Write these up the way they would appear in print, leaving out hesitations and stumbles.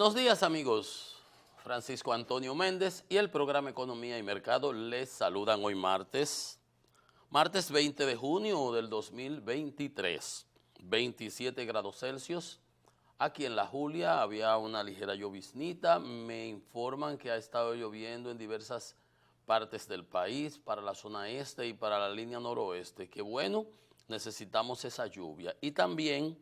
Buenos días, amigos. Francisco Antonio Méndez y el programa Economía y Mercado les saludan hoy martes 20 de junio del 2023, 27 grados Celsius. Aquí en La Julia había una ligera lloviznita. Me informan que ha estado lloviendo en diversas partes del país, para la zona este y para la línea noroeste. Que bueno, necesitamos esa lluvia. Y también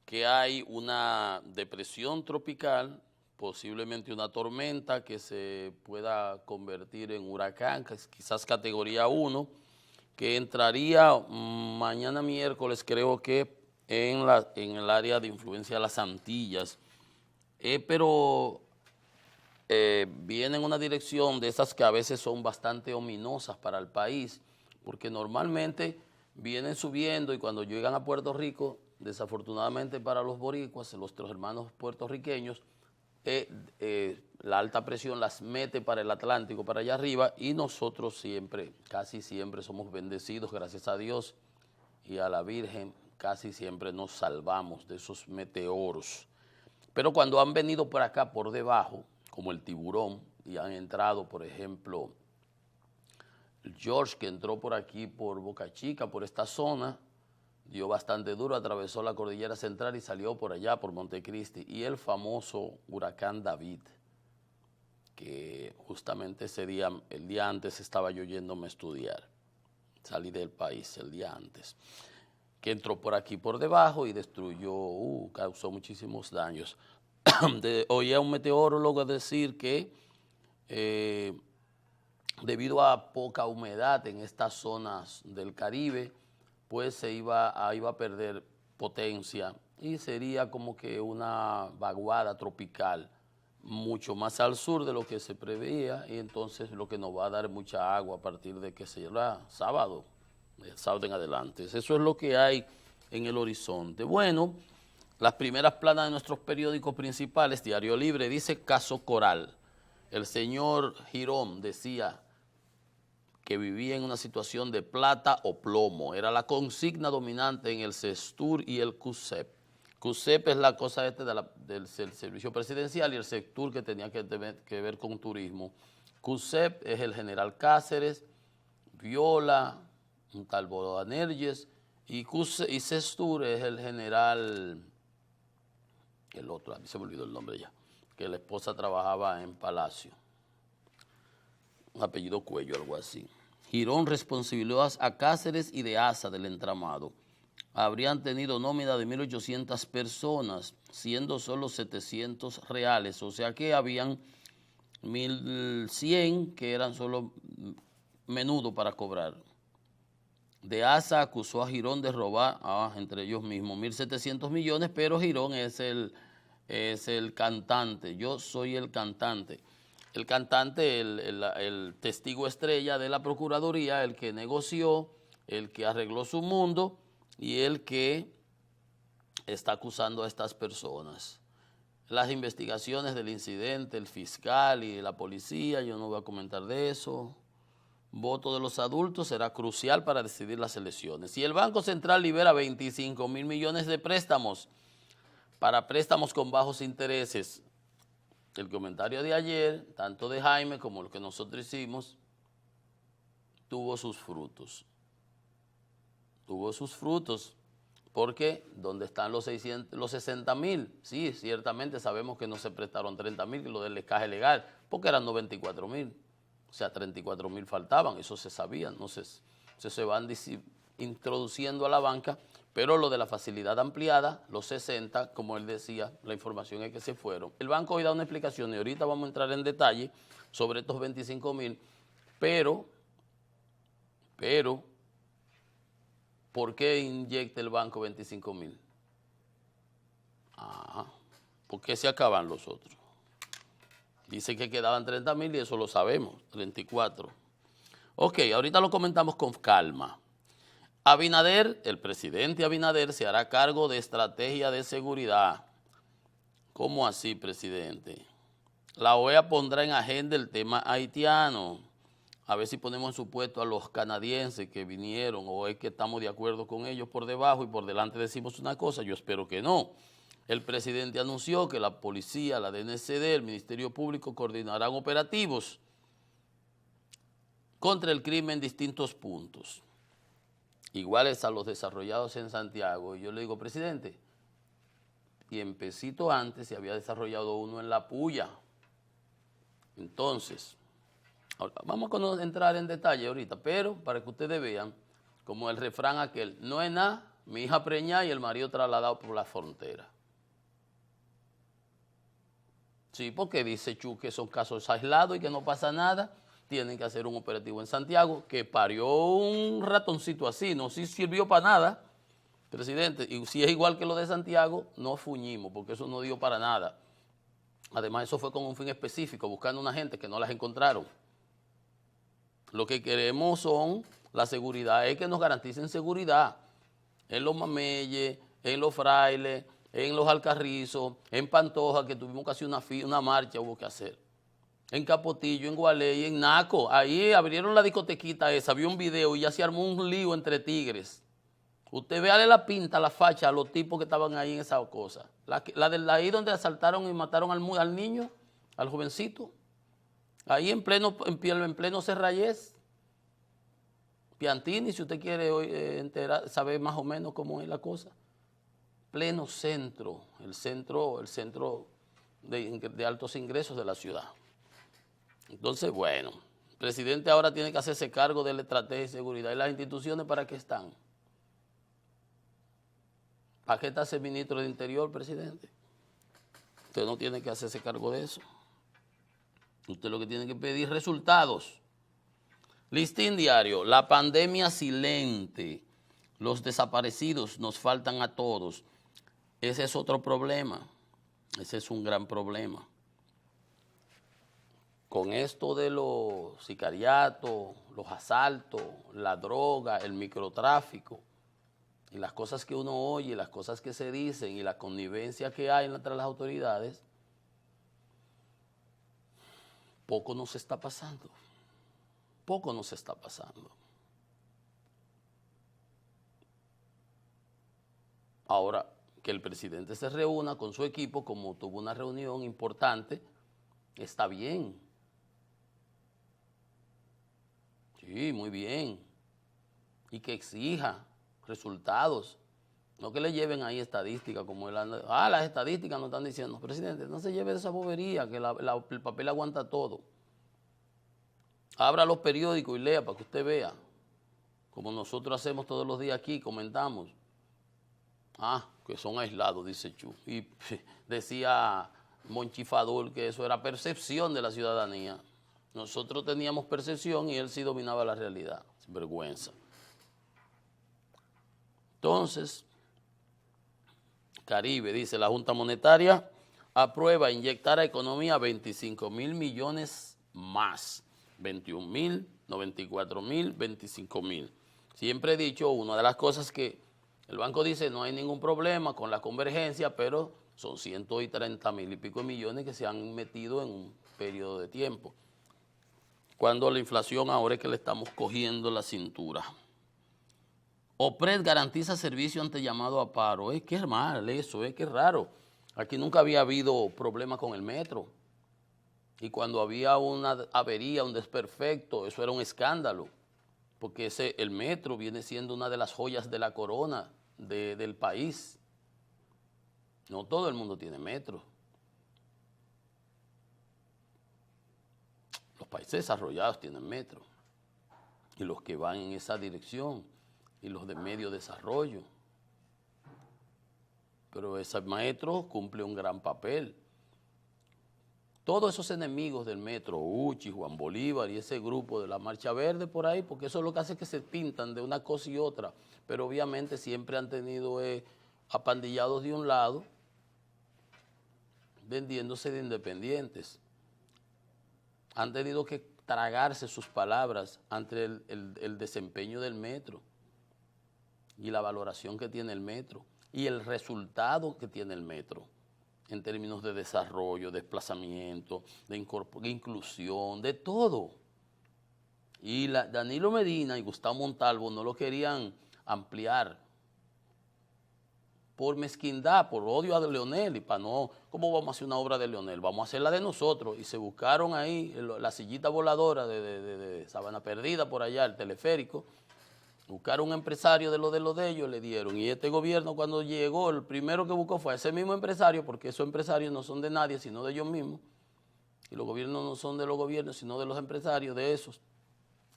que hay una depresión tropical, posiblemente una tormenta que se pueda convertir en huracán, quizás categoría 1, que entraría mañana miércoles, creo que en el área de influencia de las Antillas, pero viene en una dirección de esas que a veces son bastante ominosas para el país, porque normalmente vienen subiendo y cuando llegan a Puerto Rico, desafortunadamente para los boricuas, nuestros hermanos puertorriqueños, la alta presión las mete para el Atlántico, para allá arriba, y nosotros siempre, casi siempre somos bendecidos, gracias a Dios y a la Virgen, casi siempre nos salvamos de esos meteoros. Pero cuando han venido por acá, por debajo, como el tiburón, y han entrado, por ejemplo, George, que entró por aquí, por Boca Chica, por esta zona, dio bastante duro, atravesó la cordillera central y salió por allá, por Montecristi, y el famoso huracán David, que justamente ese día, el día antes, estaba yo yéndome a estudiar, salí del país el día antes, que entró por aquí por debajo y destruyó, causó muchísimos daños. Oí a un meteorólogo decir que debido a poca humedad en estas zonas del Caribe, pues se iba a perder potencia y sería como que una vaguada tropical mucho más al sur de lo que se preveía, y entonces lo que nos va a dar mucha agua a partir de que será sábado en adelante. Eso es lo que hay en el horizonte. Bueno, las primeras planas de nuestros periódicos principales, Diario Libre dice caso Coral. El señor Girón decía que vivía en una situación de plata o plomo. Era la consigna dominante en el CESTUR y el CUSEP. CUSEP es la cosa del servicio presidencial, y el CESTUR que tenía que ver con turismo. CUSEP es el general Cáceres, Viola, un tal Bodanerges, y CESTUR es el general, el otro, a mí se me olvidó el nombre ya, que la esposa trabajaba en Palacio, un apellido Cuello, algo así. Girón responsabilizó a Cáceres y de Asa del entramado. Habrían tenido nómina de 1.800 personas, siendo solo 700 reales, o sea que habían 1.100 que eran solo menudo para cobrar. De Asa acusó a Girón de robar, entre ellos mismos, 1.700 millones, pero Girón es el cantante. Yo soy el cantante. El cantante, el testigo estrella de la Procuraduría, el que negoció, el que arregló su mundo y el que está acusando a estas personas. Las investigaciones del incidente, el fiscal y la policía, yo no voy a comentar de eso. Voto de los adultos será crucial para decidir las elecciones. Y el Banco Central libera 25.000 millones de préstamos para préstamos con bajos intereses. El comentario de ayer, tanto de Jaime como el que nosotros hicimos, tuvo sus frutos. Tuvo sus frutos, porque ¿dónde están los 60.000? Sí, ciertamente sabemos que no se prestaron 30.000, que lo del encaje legal, porque eran 94.000. O sea, 34.000 faltaban, eso se sabía, no sé, se van introduciendo a la banca, pero lo de la facilidad ampliada, los 60, como él decía, la información es que se fueron. El banco hoy da una explicación y ahorita vamos a entrar en detalle sobre estos 25.000, pero, ¿por qué inyecta el banco 25.000? ¿Por qué se acaban los otros? Dice que quedaban 30.000 y eso lo sabemos, 34. Ok, ahorita lo comentamos con calma. Abinader, el presidente Abinader, se hará cargo de estrategia de seguridad. ¿Cómo así, presidente? La OEA pondrá en agenda el tema haitiano. A ver si ponemos en su puesto a los canadienses que vinieron, o es que estamos de acuerdo con ellos por debajo y por delante decimos una cosa. Yo espero que no. El presidente anunció que la policía, la DNCD, el Ministerio Público coordinarán operativos contra el crimen en distintos puntos, iguales a los desarrollados en Santiago. Y yo le digo, presidente, tiempecito antes se había desarrollado uno en La Puya. Entonces, vamos a entrar en detalle ahorita, pero para que ustedes vean, como el refrán aquel, no es nada, mi hija preñada y el marido trasladado por la frontera. Sí, porque dice Chu que son casos aislados y que no pasa nada, tienen que hacer un operativo en Santiago, que parió un ratoncito así, no si sirvió para nada, presidente, y si es igual que lo de Santiago, no fuñimos, porque eso no dio para nada. Además, eso fue con un fin específico, buscando una gente que no las encontraron. Lo que queremos son la seguridad, es que nos garanticen seguridad en los Mameyes, en los Frailes, en los Alcarrizos, en Pantoja, que tuvimos casi una marcha, hubo que hacer. En Capotillo, en Gualey, en Naco, ahí abrieron la discotequita esa, vi un video y ya se armó un lío entre tigres. Usted véale la pinta, la facha a los tipos que estaban ahí en esa cosa. La de ahí donde asaltaron y mataron al niño, al jovencito. Ahí en pleno Serrayés. Piantini, si usted quiere saber más o menos cómo es la cosa. Pleno centro, el centro de altos ingresos de la ciudad. Entonces, bueno, el presidente ahora tiene que hacerse cargo de la estrategia de seguridad. ¿Y las instituciones para qué están? ¿Para qué está ese ministro de Interior, presidente? Usted no tiene que hacerse cargo de eso. Usted lo que tiene que pedir resultados. Listín diario, la pandemia silente, los desaparecidos nos faltan a todos. Ese es otro problema, ese es un gran problema. Con esto de los sicariatos, los asaltos, la droga, el microtráfico, y las cosas que uno oye, las cosas que se dicen y la connivencia que hay entre las autoridades, poco nos está pasando. Poco nos está pasando. Ahora, que el presidente se reúna con su equipo, como tuvo una reunión importante, está bien. Sí, muy bien. Y que exija resultados. No que le lleven ahí estadísticas como él anda. Las estadísticas nos están diciendo, presidente, no se lleve de esa bobería, que el papel aguanta todo. Abra los periódicos y lea para que usted vea, como nosotros hacemos todos los días aquí, comentamos. Que son aislados, dice Chu. Y decía Monchifador que eso era percepción de la ciudadanía. Nosotros teníamos percepción y él sí dominaba la realidad. Sin vergüenza. Entonces, Caribe, dice la Junta Monetaria, aprueba inyectar a economía 25,000 millones más. 21,000, 94,000, 25,000. Siempre he dicho, una de las cosas que el banco dice, no hay ningún problema con la convergencia, pero son 130,000 y pico de millones que se han metido en un periodo de tiempo. Cuando la inflación ahora es que le estamos cogiendo la cintura. OPRED garantiza servicio ante llamado a paro. Qué mal eso, qué raro. Aquí nunca había habido problema con el metro. Y cuando había una avería, un desperfecto, eso era un escándalo. Porque el metro viene siendo una de las joyas de la corona del país. No todo el mundo tiene metro. Los países desarrollados tienen metro. Y los que van en esa dirección. Y los de medio desarrollo. Pero ese metro cumple un gran papel. Todos esos enemigos del metro, Uchi, Juan Bolívar y ese grupo de la Marcha Verde por ahí, porque eso es lo que hace que se pintan de una cosa y otra, pero obviamente siempre han tenido apandillados de un lado, vendiéndose de independientes. Han tenido que tragarse sus palabras ante el desempeño del metro y la valoración que tiene el metro y el resultado que tiene el metro en términos de desarrollo, desplazamiento, de inclusión, de todo. Y Danilo Medina y Gustavo Montalvo no lo querían ampliar por mezquindad, por odio a Leonel, y para no, ¿cómo vamos a hacer una obra de Leonel? Vamos a hacerla de nosotros. Y se buscaron ahí la sillita voladora de Sabana Perdida, por allá, el teleférico. Buscaron un empresario de de ellos, le dieron. Y este gobierno, cuando llegó, el primero que buscó fue a ese mismo empresario, porque esos empresarios no son de nadie, sino de ellos mismos. Y los gobiernos no son de los gobiernos, sino de los empresarios, de esos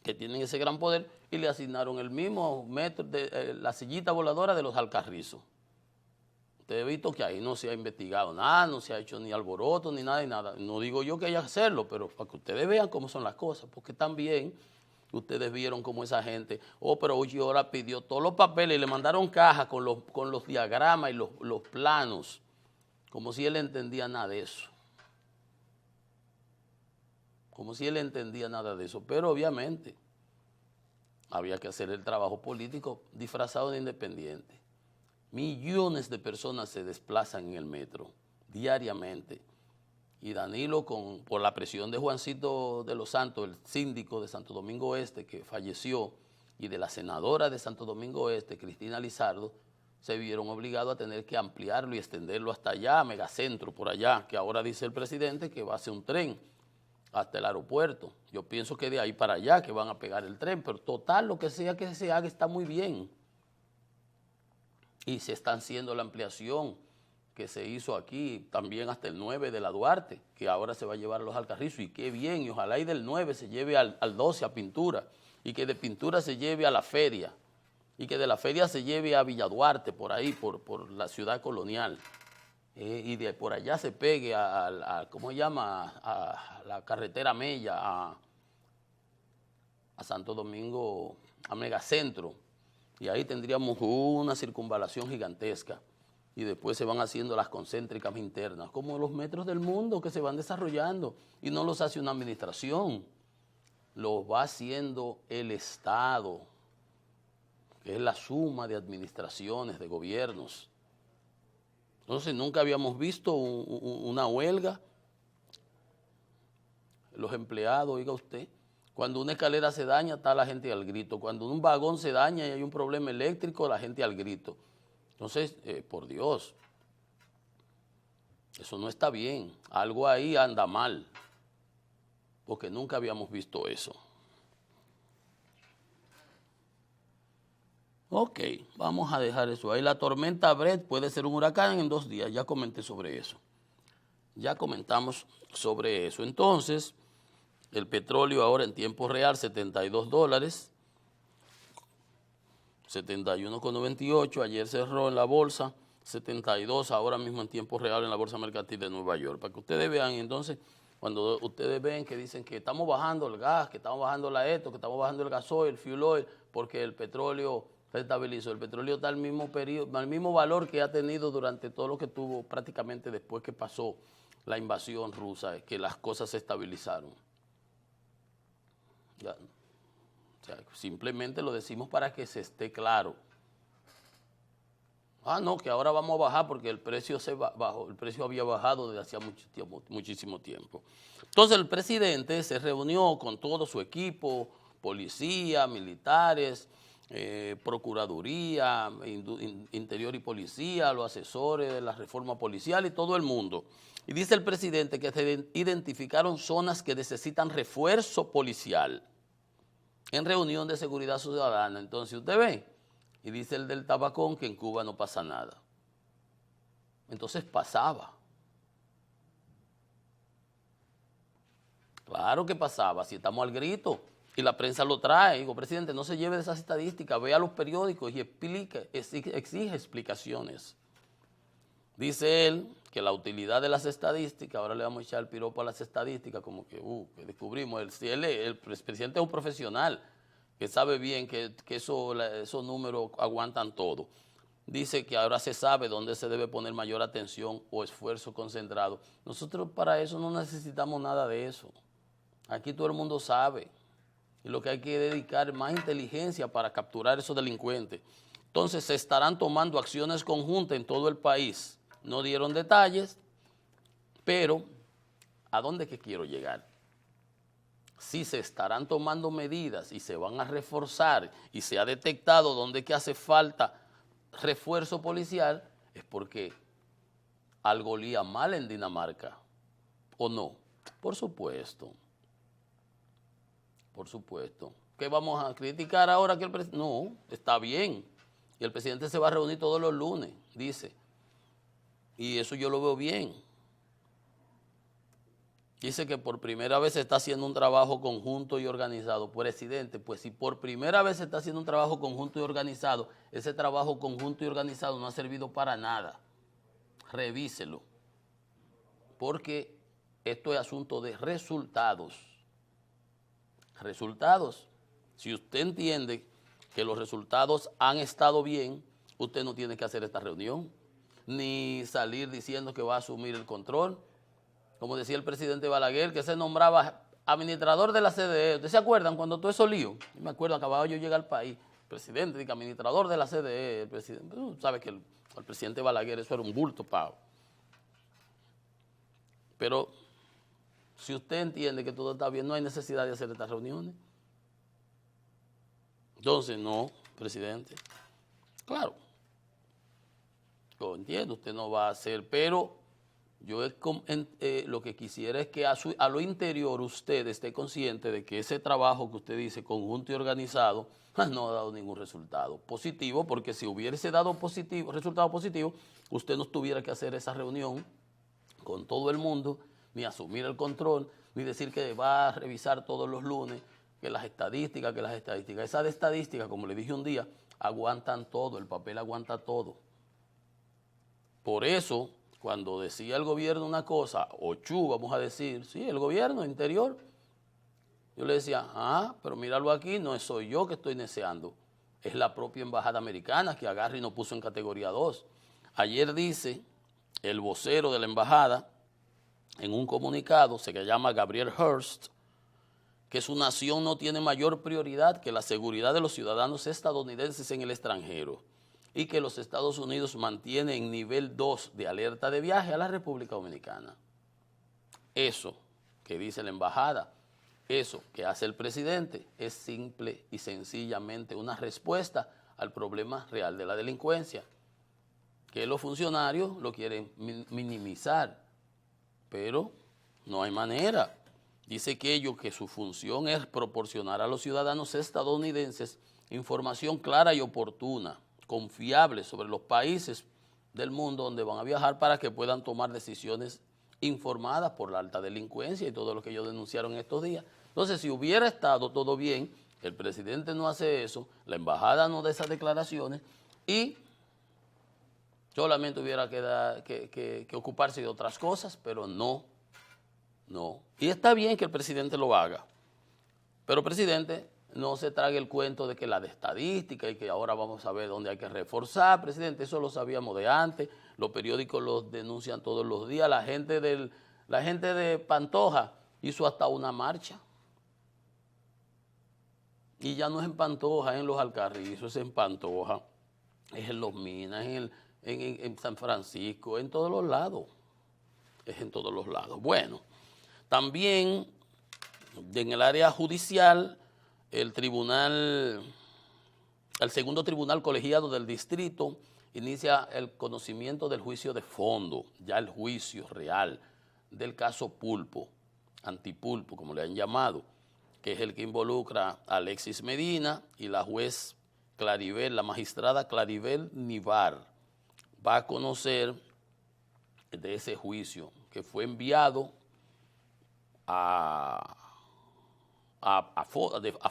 que tienen ese gran poder, y le asignaron el mismo metro de la sillita voladora de los Alcarrizos. Usted ha visto que ahí no se ha investigado nada, no se ha hecho ni alboroto, ni nada, y nada. No digo yo que haya que hacerlo, pero para que ustedes vean cómo son las cosas, porque también ustedes vieron cómo esa gente, pero Uchi ahora pidió todos los papeles y le mandaron cajas con los diagramas y los planos, como si él entendía nada de eso. Como si él entendía nada de eso, pero obviamente había que hacer el trabajo político disfrazado de independiente. Millones de personas se desplazan en el metro diariamente, y Danilo, por la presión de Juancito de los Santos, el síndico de Santo Domingo Este, que falleció, y de la senadora de Santo Domingo Este, Cristina Lizardo, se vieron obligados a tener que ampliarlo y extenderlo hasta allá, Megacentro, por allá, que ahora dice el presidente que va a hacer un tren hasta el aeropuerto. Yo pienso que de ahí para allá que van a pegar el tren, pero total, lo que sea que se haga está muy bien. Y se está haciendo la ampliación que se hizo aquí, también hasta el 9 de la Duarte, que ahora se va a llevar a los Alcarrizos, y qué bien, y ojalá y del 9 se lleve al 12 a Pintura, y que de Pintura se lleve a la feria, y que de la feria se lleve a Villa Duarte, por ahí, por la ciudad colonial. Y de por allá se pegue ¿cómo se llama? A la carretera Mella, a Santo Domingo, a Megacentro, y ahí tendríamos una circunvalación gigantesca, y después se van haciendo las concéntricas internas, como los metros del mundo que se van desarrollando, y no los hace una administración, los va haciendo el Estado, que es la suma de administraciones, de gobiernos. Entonces nunca habíamos visto una huelga. Los empleados, oiga usted, cuando una escalera se daña está la gente al grito, cuando un vagón se daña y hay un problema eléctrico, la gente al grito. Entonces, por Dios, eso no está bien, algo ahí anda mal, porque nunca habíamos visto eso. Ok, vamos a dejar eso ahí. La tormenta Brett puede ser un huracán en 2 días, ya comenté sobre eso. Ya comentamos sobre eso. Entonces, el petróleo ahora en tiempo real, $72, 71,98, ayer cerró en la bolsa, 72, ahora mismo en tiempo real en la bolsa mercantil de Nueva York. Para que ustedes vean, entonces, cuando ustedes ven que dicen que estamos bajando el gas, que estamos bajando que estamos bajando el gasoil, el fuel oil, porque el petróleo se estabilizó. El petróleo está al mismo periodo, al mismo valor que ha tenido durante todo lo que tuvo prácticamente después que pasó la invasión rusa, que las cosas se estabilizaron. Ya. O sea, simplemente lo decimos para que se esté claro. No, que ahora vamos a bajar porque el precio se bajó, el precio había bajado desde hacía muchísimo tiempo. Entonces el presidente se reunió con todo su equipo, policía, militares, procuraduría, interior y policía, los asesores de la reforma policial y todo el mundo. Y dice el presidente que se identificaron zonas que necesitan refuerzo policial en reunión de seguridad ciudadana. Entonces usted ve, y dice el del tabacón que en Cuba no pasa nada. Entonces pasaba. Claro que pasaba, si estamos al grito y la prensa lo trae. Digo, presidente, no se lleve de esas estadísticas, vea los periódicos y exige explicaciones. Dice él que la utilidad de las estadísticas, ahora le vamos a echar el piropo a las estadísticas, como que descubrimos, el presidente es un profesional que sabe bien que esos números aguantan todo. Dice que ahora se sabe dónde se debe poner mayor atención o esfuerzo concentrado. Nosotros para eso no necesitamos nada de eso. Aquí todo el mundo sabe. Y lo que hay que dedicar más inteligencia para capturar esos delincuentes. Entonces se estarán tomando acciones conjuntas en todo el país. No dieron detalles, pero ¿a dónde es que quiero llegar? Si se estarán tomando medidas y se van a reforzar y se ha detectado dónde es que hace falta refuerzo policial, es porque algo olía mal en Dinamarca, ¿o no? Por supuesto. Por supuesto. ¿Qué vamos a criticar ahora que el presidente? No, está bien. Y el presidente se va a reunir todos los lunes, dice. Y eso yo lo veo bien. Dice que por primera vez se está haciendo un trabajo conjunto y organizado. Presidente, pues si por primera vez se está haciendo un trabajo conjunto y organizado, ese trabajo conjunto y organizado no ha servido para nada. Revíselo. Porque esto es asunto de resultados. Resultados. Si usted entiende que los resultados han estado bien, usted no tiene que hacer esta reunión, ni salir diciendo que va a asumir el control. Como decía el presidente Balaguer, que se nombraba administrador de la CDE. ¿Ustedes se acuerdan cuando todo eso lío? Yo me acuerdo, acababa yo de llegar al país, presidente, administrador de la CDE, el presidente. Sabe que el presidente Balaguer, eso era un bulto pago. Pero si usted entiende que todo está bien, no hay necesidad de hacer estas reuniones. Entonces, no, presidente. Claro, lo entiendo, usted no va a hacer, pero yo lo que quisiera es que a lo interior usted esté consciente de que ese trabajo que usted dice, conjunto y organizado, no ha dado ningún resultado positivo, porque si hubiese dado resultado positivo, usted no tuviera que hacer esa reunión con todo el mundo, ni asumir el control, ni decir que va a revisar todos los lunes, que las estadísticas. Esas de estadísticas, como le dije un día, aguantan todo, el papel aguanta todo. Por eso, cuando decía el gobierno una cosa, vamos a decir, sí, el gobierno interior, yo le decía, pero míralo aquí, no soy yo que estoy neceando, es la propia embajada americana que agarra y nos puso en categoría 2. Ayer dice el vocero de la embajada, en un comunicado, se llama Gabriel Hearst, que su nación no tiene mayor prioridad que la seguridad de los ciudadanos estadounidenses en el extranjero y que los Estados Unidos mantienen en nivel 2 de alerta de viaje a la República Dominicana. Eso que dice la embajada, eso que hace el presidente, es simple y sencillamente una respuesta al problema real de la delincuencia, que los funcionarios lo quieren minimizar, pero no hay manera. Dice que su función es proporcionar a los ciudadanos estadounidenses información clara y oportuna, confiable sobre los países del mundo donde van a viajar para que puedan tomar decisiones informadas por la alta delincuencia y todo lo que ellos denunciaron estos días. Entonces, si hubiera estado todo bien, el presidente no hace eso, la embajada no da esas declaraciones y solamente hubiera que ocuparse de otras cosas, pero no. Y está bien que el presidente lo haga, pero presidente, no se trague el cuento de que la de estadística y que ahora vamos a ver dónde hay que reforzar. Presidente, eso lo sabíamos de antes, los periódicos los denuncian todos los días, la gente de Pantoja hizo hasta una marcha. Y ya no es en Pantoja, es en los Alcarrizos, es en Pantoja, es en Los Minas, en San Francisco, en todos los lados. Es en todos los lados. Bueno, también en el área judicial, el segundo tribunal colegiado del distrito inicia el conocimiento del juicio de fondo, ya el juicio real del caso Pulpo, Antipulpo, como le han llamado, que es el que involucra a Alexis Medina y la juez Claribel, la magistrada Claribel Nivar. Va a conocer de ese juicio que fue enviado a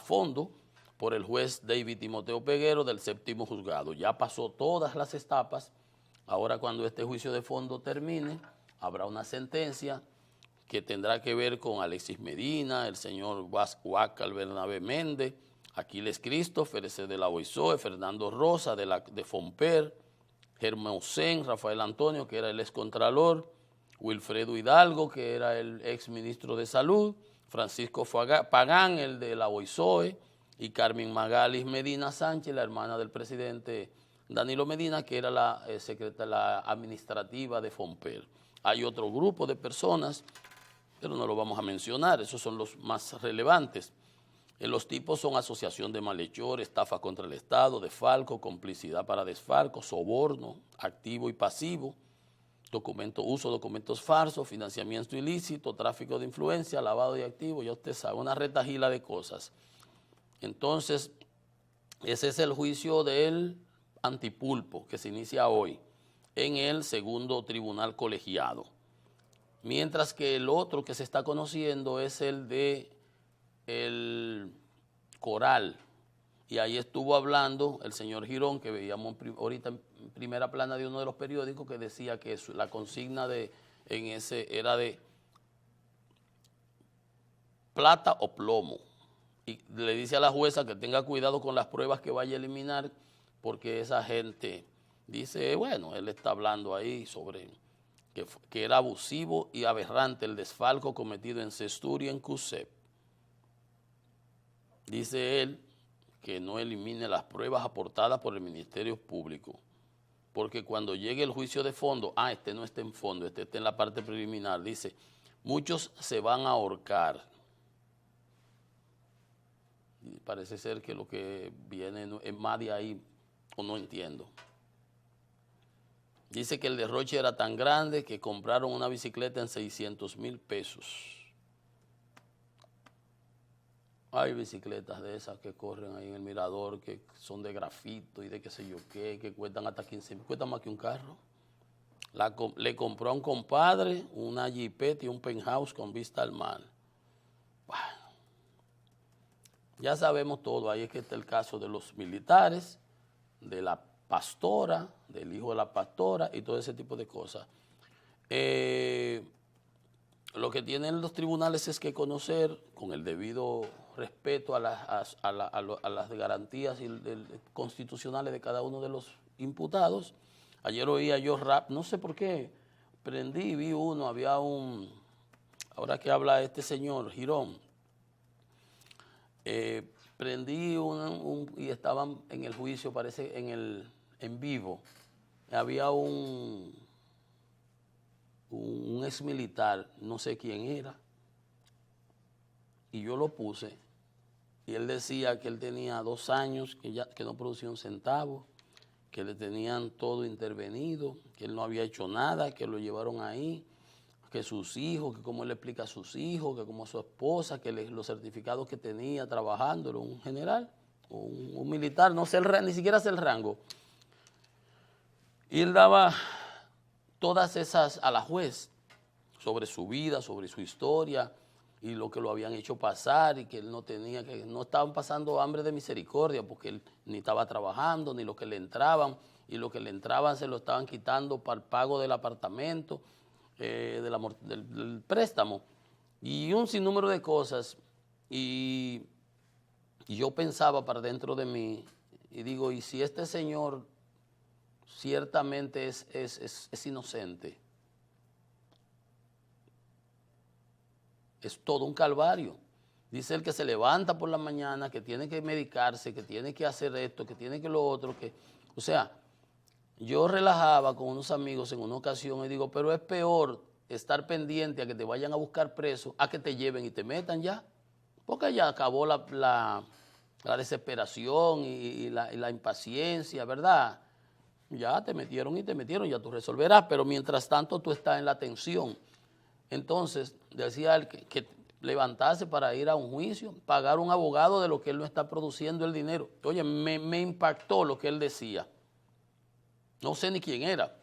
fondo por el juez David Timoteo Peguero del séptimo juzgado. Ya pasó todas las etapas. Ahora, cuando este juicio de fondo termine, habrá una sentencia que tendrá que ver con Alexis Medina, el señor Huáscar Bernabé Méndez, Aquiles Christopher, ese de la OISOE, Fernando Rosa de Fomper, Germán Osén, Rafael Antonio, que era el excontralor, Wilfredo Hidalgo, que era el exministro de Salud, Francisco Pagán, el de la OISOE, y Carmen Magalis Medina Sánchez, la hermana del presidente Danilo Medina, que era la secretaria administrativa de Fomper. Hay otro grupo de personas, pero no lo vamos a mencionar, esos son los más relevantes. Los tipos son asociación de malhechores, estafa contra el Estado, desfalco, complicidad para desfalco, soborno, activo y pasivo, uso de documentos falsos, financiamiento ilícito, tráfico de influencia, lavado de activos, ya usted sabe, una retahíla de cosas. Entonces, ese es el juicio del Antipulpo que se inicia hoy en el segundo tribunal colegiado. Mientras que el otro que se está conociendo es el de el Coral. Y ahí estuvo hablando el señor Girón, que veíamos ahorita en primera plana de uno de los periódicos, que decía que la consigna en ese era de plata o plomo. Y le dice a la jueza que tenga cuidado con las pruebas que vaya a eliminar, porque esa gente dice, bueno, él está hablando ahí sobre que era abusivo y aberrante el desfalco cometido en Sestur y en CUSEP. Dice él que no elimine las pruebas aportadas por el Ministerio Público, porque cuando llegue el juicio de fondo, este no está en fondo, este está en la parte preliminar, dice, muchos se van a ahorcar. Y parece ser que lo que viene es más de ahí, o no entiendo. Dice que el derroche era tan grande que compraron una bicicleta en 600,000 pesos. Hay bicicletas de esas que corren ahí en el Mirador, que son de grafito y de qué sé yo qué, que cuestan hasta 15,000, cuestan más que un carro. Le compró a un compadre una jipeta y un penthouse con vista al mar. Bueno, ya sabemos todo, ahí es que está el caso de los militares, de la pastora, del hijo de la pastora y todo ese tipo de cosas. Lo que tienen los tribunales es que conocer con el debido respeto a las garantías constitucionales de cada uno de los imputados. Ayer oía yo rap, no sé por qué, prendí y vi uno, había ahora que habla este señor, Girón, prendí y estaban en el juicio, parece en vivo, había un ex militar, no sé quién era, y yo lo puse, y él decía que él tenía 2 años, que no producía un centavo, que le tenían todo intervenido, que él no había hecho nada, que lo llevaron ahí, que sus hijos, que cómo él le explica a sus hijos, que como a su esposa, que los certificados que tenía trabajando, era un general, o un militar, no sé ni siquiera sé el rango. Y él daba todas esas a la juez sobre su vida, sobre su historia y lo que lo habían hecho pasar y que él que no estaban pasando hambre de misericordia porque él ni estaba trabajando, ni lo que le entraban, y lo que le entraban se lo estaban quitando para el pago del apartamento, del préstamo y un sinnúmero de cosas. Y yo pensaba para dentro de mí y digo, ¿y si este señor ciertamente es inocente? Es todo un calvario. Dice él que se levanta por la mañana, que tiene que medicarse, que tiene que hacer esto, que tiene que lo otro, o sea, yo relajaba con unos amigos en una ocasión y digo, pero es peor estar pendiente a que te vayan a buscar preso, a que te lleven y te metan ya, porque ya acabó la desesperación y la impaciencia, ¿verdad? Ya te metieron, ya tú resolverás, pero mientras tanto tú estás en la tensión. Entonces, decía él que levantarse para ir a un juicio, pagar un abogado de lo que él no está produciendo el dinero. Oye, me impactó lo que él decía. No sé ni quién era.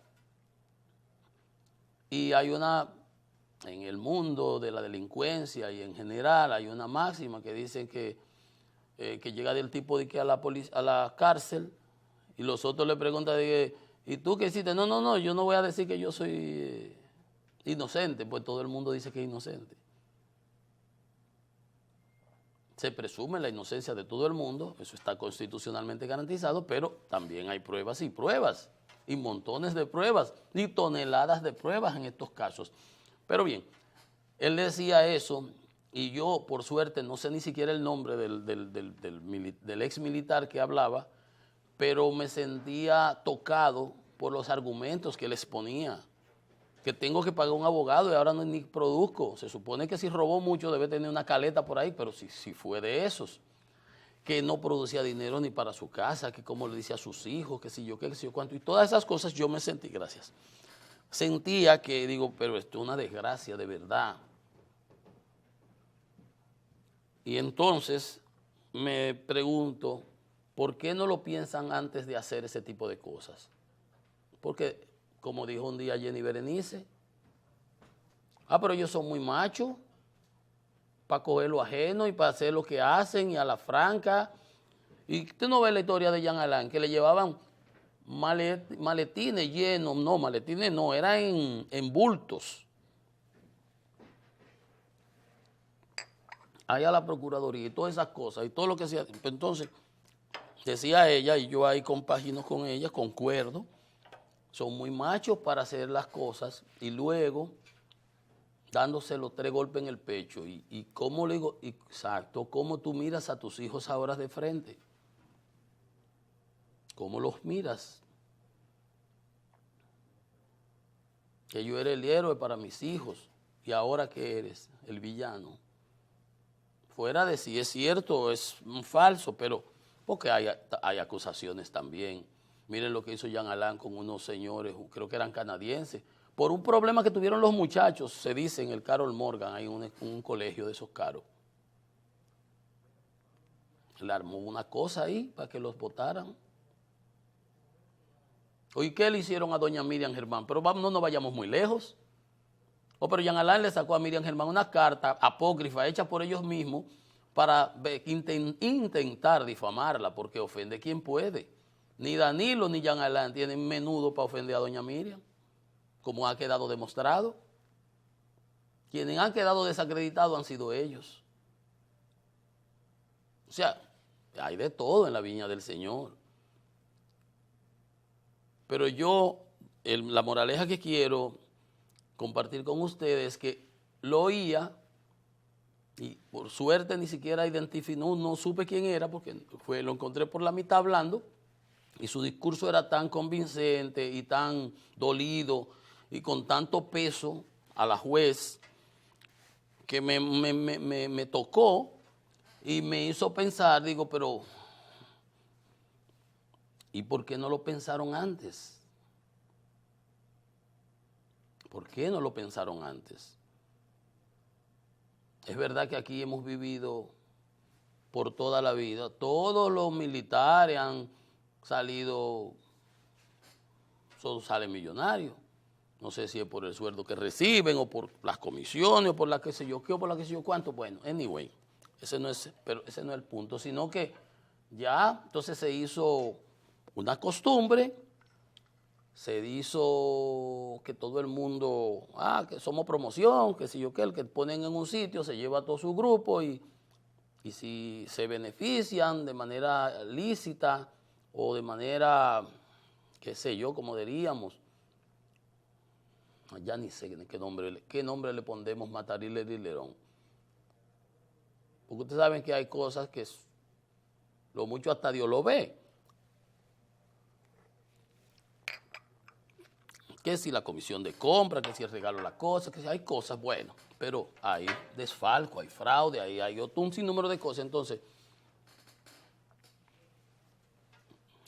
Y hay en el mundo de la delincuencia y en general, hay una máxima que dice que llega del tipo de que a la cárcel y los otros le preguntan, ¿y tú qué hiciste? No, yo no voy a decir que yo soy inocente, pues todo el mundo dice que es inocente. Se presume la inocencia de todo el mundo, eso está constitucionalmente garantizado, pero también hay pruebas y montones de pruebas, y toneladas de pruebas en estos casos. Pero bien, él decía eso, y yo, por suerte, no sé ni siquiera el nombre del ex militar que hablaba, pero me sentía tocado por los argumentos que él exponía. que tengo que pagar un abogado y ahora no ni produzco. Se supone que si robó mucho debe tener una caleta por ahí, pero si fue de esos, que no producía dinero ni para su casa, que como le dice a sus hijos, que si yo qué, que si yo cuánto, y todas esas cosas yo me sentí, gracias, sentía que digo, pero esto es una desgracia de verdad. Y entonces me pregunto, ¿por qué no lo piensan antes de hacer ese tipo de cosas? Porque, como dijo un día Jenny Berenice, pero ellos son muy machos para coger lo ajeno y para hacer lo que hacen y a la franca. Y usted no ve la historia de Jean Alain, que le llevaban maletines llenos, no, maletines no, eran en bultos. Allá a la Procuraduría y todas esas cosas y todo lo que se hace. Entonces, decía ella, y yo ahí compagino con ella, concuerdo, son muy machos para hacer las cosas y luego dándose los 3 golpes en el pecho. Y cómo le digo, exacto, cómo tú miras a tus hijos ahora de frente. ¿Cómo los miras? Que yo era el héroe para mis hijos y ahora que eres el villano. Fuera de si es cierto o es falso, pero porque hay acusaciones también. Miren lo que hizo Jean Alain con unos señores, creo que eran canadienses, por un problema que tuvieron los muchachos, se dice en el Carol Morgan, hay un colegio de esos caros. Le armó una cosa ahí para que los votaran. ¿Y qué le hicieron a doña Miriam Germán? Pero no nos vayamos muy lejos. Pero Jean Alain le sacó a Miriam Germán una carta apócrifa hecha por ellos mismos para intentar difamarla, porque ofende quien puede. Ni Danilo ni Jean Alain tienen menudo para ofender a doña Miriam, como ha quedado demostrado. Quienes han quedado desacreditados han sido ellos. O sea, hay de todo en la viña del Señor. Pero yo, la moraleja que quiero compartir con ustedes es que lo oía y por suerte ni siquiera identifiqué, no supe quién era porque lo encontré por la mitad hablando y su discurso era tan convincente y tan dolido y con tanto peso a la juez que me tocó y me hizo pensar, digo, pero ¿y por qué no lo pensaron antes? ¿Por qué no lo pensaron antes? Es verdad que aquí hemos vivido por toda la vida, todos los militares han salido, salen millonarios. No sé si es por el sueldo que reciben o por las comisiones o por la que sé yo qué o por la que sé yo cuánto. Bueno, anyway, pero ese no es el punto, sino que ya entonces se hizo una costumbre, se hizo que todo el mundo, que somos promoción, que si yo qué, el que ponen en un sitio se lleva a todo su grupo y si se benefician de manera lícita o de manera, qué sé yo, como diríamos, ya ni sé qué nombre le pondremos, Matarile y Lerón. Porque ustedes saben que hay cosas que lo mucho hasta Dios lo ve. Que si la comisión de compra, que si el regalo de la cosa, que si hay cosas, bueno, pero hay desfalco, hay fraude, hay un sinnúmero de cosas. Entonces,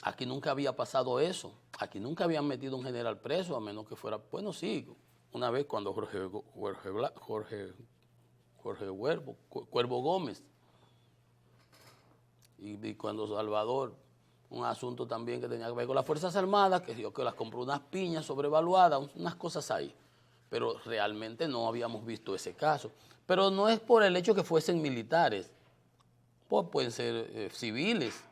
aquí nunca había pasado eso. Aquí nunca habían metido un general preso, a menos que fuera, bueno, sí, una vez cuando Cuervo Gómez y cuando Salvador, un asunto también que tenía que ver con las Fuerzas Armadas, que yo que las compró unas piñas sobrevaluadas, unas cosas ahí. Pero realmente no habíamos visto ese caso. Pero no es por el hecho que fuesen militares, pues pueden ser civiles.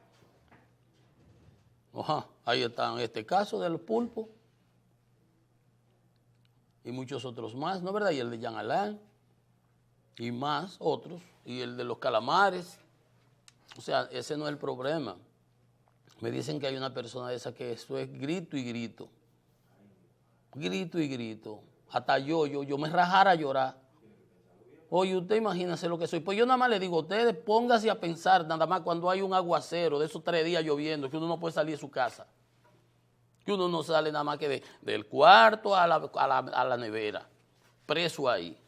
Ahí está este caso del pulpo y muchos otros más, ¿no es verdad? Y el de Jean Alain y más otros, y el de los calamares. O sea, ese no es el problema. Me dicen que hay una persona de esa que esto es grito y grito. Grito y grito. Hasta yo me rajara a llorar. Oye, usted imagínese lo que soy. Pues yo nada más le digo a ustedes, póngase a pensar, nada más cuando hay un aguacero de esos 3 días lloviendo, que uno no puede salir de su casa. que uno no sale nada más que del cuarto a la nevera, preso ahí.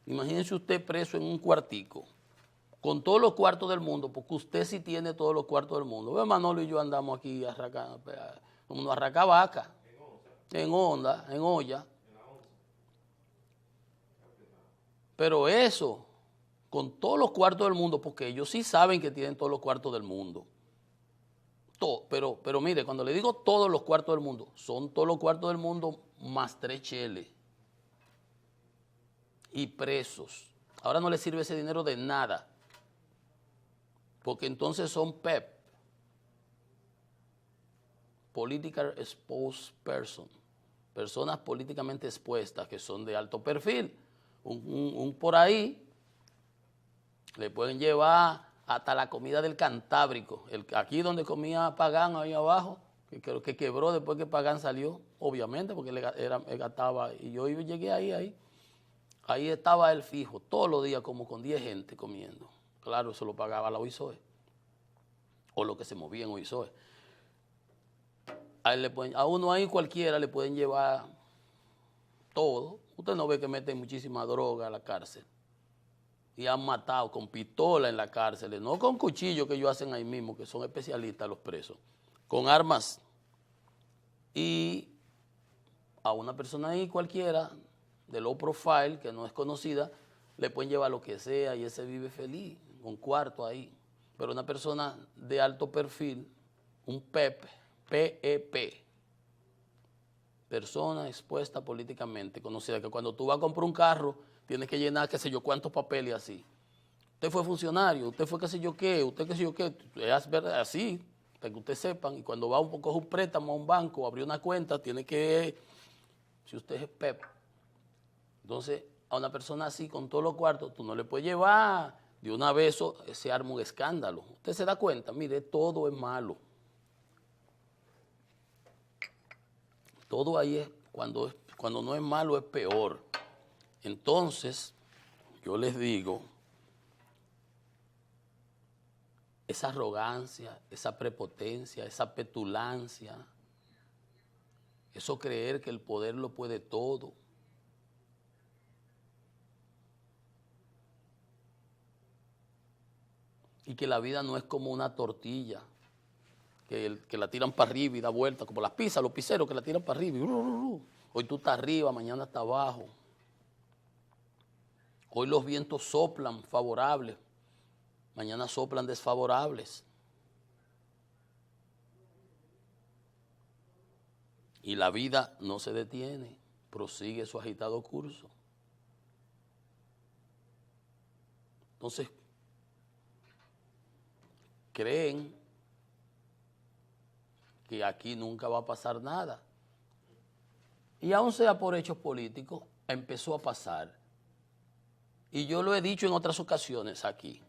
Imagínense usted preso en un cuartico, con todos los cuartos del mundo, porque usted sí tiene todos los cuartos del mundo. Ve, Manolo y yo andamos aquí como nos arraca vaca, en onda, en olla. Pero eso, con todos los cuartos del mundo, porque ellos sí saben que tienen todos los cuartos del mundo. Pero mire, cuando le digo todos los cuartos del mundo, son todos los cuartos del mundo más 3 cheles. Y presos. Ahora no les sirve ese dinero de nada. Porque entonces son PEP. Political Exposed Person. Personas políticamente expuestas que son de alto perfil. Un por ahí le pueden llevar hasta la comida del Cantábrico. Aquí donde comía Pagán, ahí abajo, que quebró después que Pagán salió, obviamente, porque él gastaba. Y yo llegué ahí. Ahí estaba él fijo, todos los días como con 10 gente comiendo. Claro, eso lo pagaba la OISOE. O lo que se movía en OISOE. A uno ahí cualquiera le pueden llevar todo. Usted no ve que meten muchísima droga a la cárcel. Y han matado con pistola en la cárcel, no con cuchillos que ellos hacen ahí mismo, que son especialistas los presos, con armas. Y a una persona ahí cualquiera, de low profile, que no es conocida, le pueden llevar lo que sea y ese vive feliz, un cuarto ahí. Pero una persona de alto perfil, un PEP, PEP, persona expuesta políticamente, conocida, que cuando tú vas a comprar un carro, tienes que llenar qué sé yo cuántos papeles así. Usted fue funcionario, usted fue qué sé yo qué, usted qué sé yo qué, es así, para que ustedes sepan. Y cuando va a coger un préstamo a un banco, abrir una cuenta, tiene que, si usted es PEP, entonces a una persona así con todos los cuartos, tú no le puedes llevar de una vez, eso se arma un escándalo. Usted se da cuenta, mire, todo es malo. Todo ahí es, cuando no es malo es peor. Entonces, yo les digo, esa arrogancia, esa prepotencia, esa petulancia, eso creer que el poder lo puede todo. Y que la vida no es como una tortilla, que la tiran para arriba y da vuelta, como las pizzas, los pizzeros que la tiran para arriba. Hoy tú estás arriba, mañana estás abajo. Hoy los vientos soplan favorables, mañana soplan desfavorables. Y la vida no se detiene, prosigue su agitado curso. Entonces, creen que aquí nunca va a pasar nada. Y aún sea por hechos políticos, empezó a pasar. Y yo lo he dicho en otras ocasiones aquí,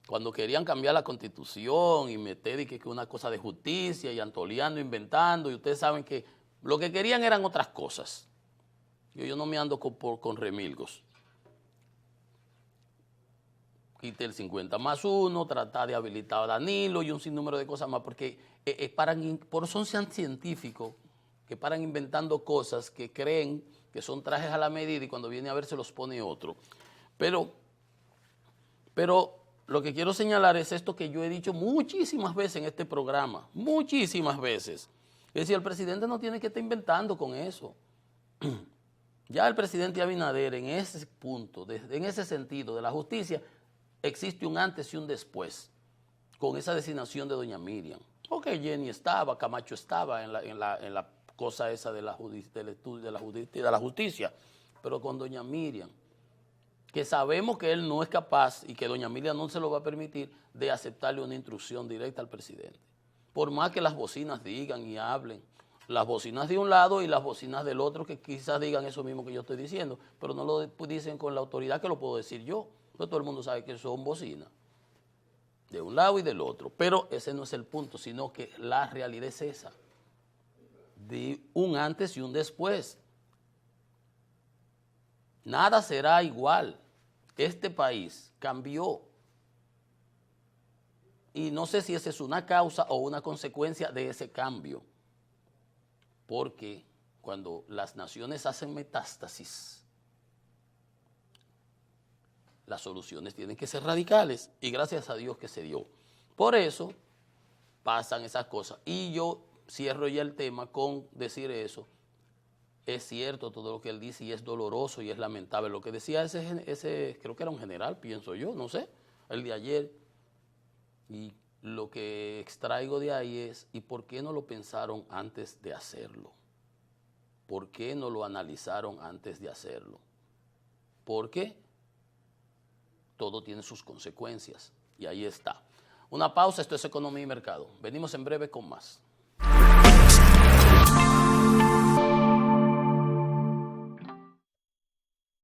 cuando querían cambiar la Constitución y meter que una cosa de justicia y Antoliano inventando, y ustedes saben que lo que querían eran otras cosas. Yo no me ando con remilgos. Quite el 50+1, tratar de habilitar a Danilo y un sinnúmero de cosas más, porque por eso son científicos que paran inventando cosas que creen que son trajes a la medida y cuando viene a ver se los pone otro. Pero lo que quiero señalar es esto que yo he dicho muchísimas veces en este programa, muchísimas veces. Es decir, el presidente no tiene que estar inventando con eso. Ya el presidente Abinader en ese punto, en ese sentido de la justicia, existe un antes y un después con esa designación de doña Miriam. Ok, Jenny estaba, Camacho estaba en la cosa esa del estudio de la justicia, pero con doña Miriam, que sabemos que él no es capaz y que doña Miriam no se lo va a permitir de aceptarle una instrucción directa al presidente. Por más que las bocinas digan y hablen, las bocinas de un lado y las bocinas del otro que quizás digan eso mismo que yo estoy diciendo, pero no lo dicen con la autoridad que lo puedo decir yo. Todo el mundo sabe que son bocinas, de un lado y del otro. Pero ese no es el punto, sino que la realidad es esa, de un antes y un después. Nada será igual. Este país cambió. Y no sé si esa es una causa o una consecuencia de ese cambio. porque cuando las naciones hacen metástasis, las soluciones tienen que ser radicales y gracias a Dios que se dio. Por eso pasan esas cosas. Y yo cierro ya el tema con decir eso. Es cierto todo lo que él dice y es doloroso y es lamentable. Lo que decía ese creo que era un general, pienso yo, no sé, el de ayer. Y lo que extraigo de ahí es, ¿y por qué no lo pensaron antes de hacerlo? ¿Por qué no lo analizaron antes de hacerlo? Porque todo tiene sus consecuencias y ahí está. Una pausa, esto es Economía y Mercado. Venimos en breve con más.